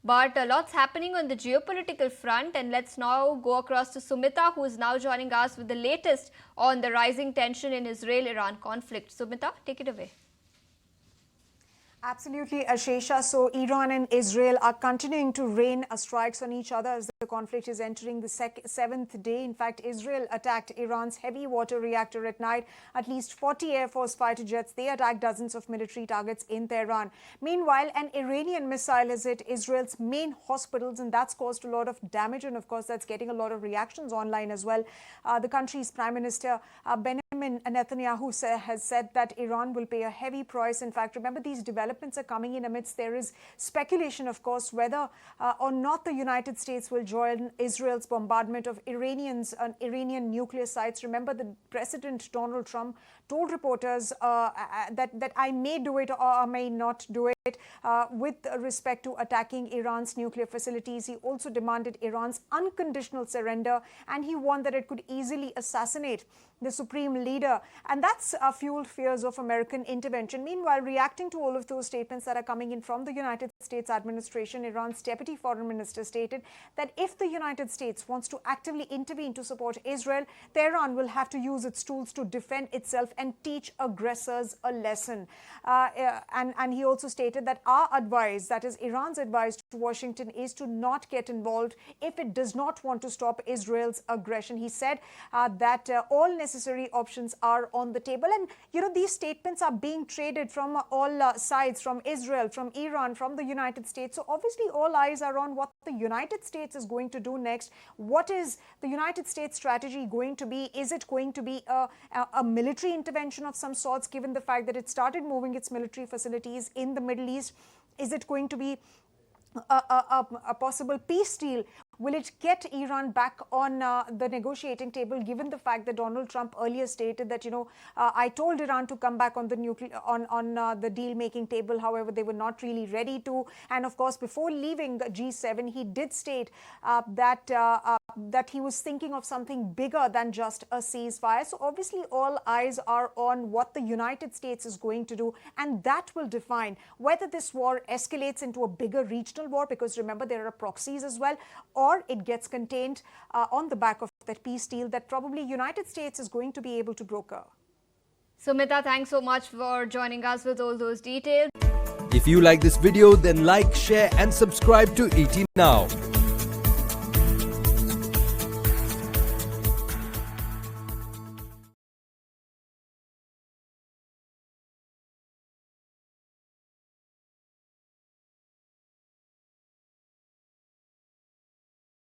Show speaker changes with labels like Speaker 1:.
Speaker 1: But lots happening on the geopolitical front, and let's now go across to Sumita, who is now joining us with the latest on the rising tension in Israel-Iran conflict. Sumita, take it away.
Speaker 2: Absolutely, Ashesha. So Iran and Israel are continuing to rain strikes on each other as the conflict is entering the seventh day. In fact, Israel attacked Iran's heavy water reactor at night. At least 40 Air Force fighter jets. They attacked dozens of military targets in Tehran. Meanwhile, an Iranian missile has hit Israel's main hospitals, and that's caused a lot of damage. And of course, that's getting a lot of reactions online as well. The country's Prime Minister Benjamin Netanyahu has said that Iran will pay a heavy price. In fact, remember, these developments are coming in amidst there is speculation, of course, whether or not the United States will join Israel's bombardment of Iranian nuclear sites. Remember, the President Donald Trump told reporters that I may do it or I may not do it with respect to attacking Iran's nuclear facilities. He also demanded Iran's unconditional surrender, and he warned that it could easily assassinate the supreme leader, and that's fueled fears of American intervention. Meanwhile, reacting to all of those statements that are coming in from the United States administration, Iran's deputy foreign minister stated that if the United States wants to actively intervene to support Israel, Tehran will have to use its tools to defend itself and teach aggressors a lesson. And he also stated that our advice, that is Iran's advice to Washington, is to not get involved if it does not want to stop Israel's aggression. He said that all necessary options are on the table. And, you know, these statements are being traded from all sides, from Israel, from Iran, from the United States. So obviously all eyes are on what the United States is going to do next. What is the United States strategy going to be? Is it going to be a military intervention of some sorts, given the fact that it started moving its military facilities in the Middle East? Is it going to be a possible peace deal? Will it get Iran back on the negotiating table, given the fact that Donald Trump earlier stated that, you know, I told Iran to come back on the the deal-making table. However, they were not really ready to. And of course, before leaving G7, he did state that he was thinking of something bigger than just a ceasefire. So obviously, all eyes are on what the United States is going to do, and that will define whether this war escalates into a bigger regional war, because remember, there are proxies as well, or it gets contained on the back of that peace deal that probably United States is going to be able to broker.
Speaker 1: Sumita, thanks so much for joining us with all those details.
Speaker 3: If you like this video, then like, share and subscribe to ET Now.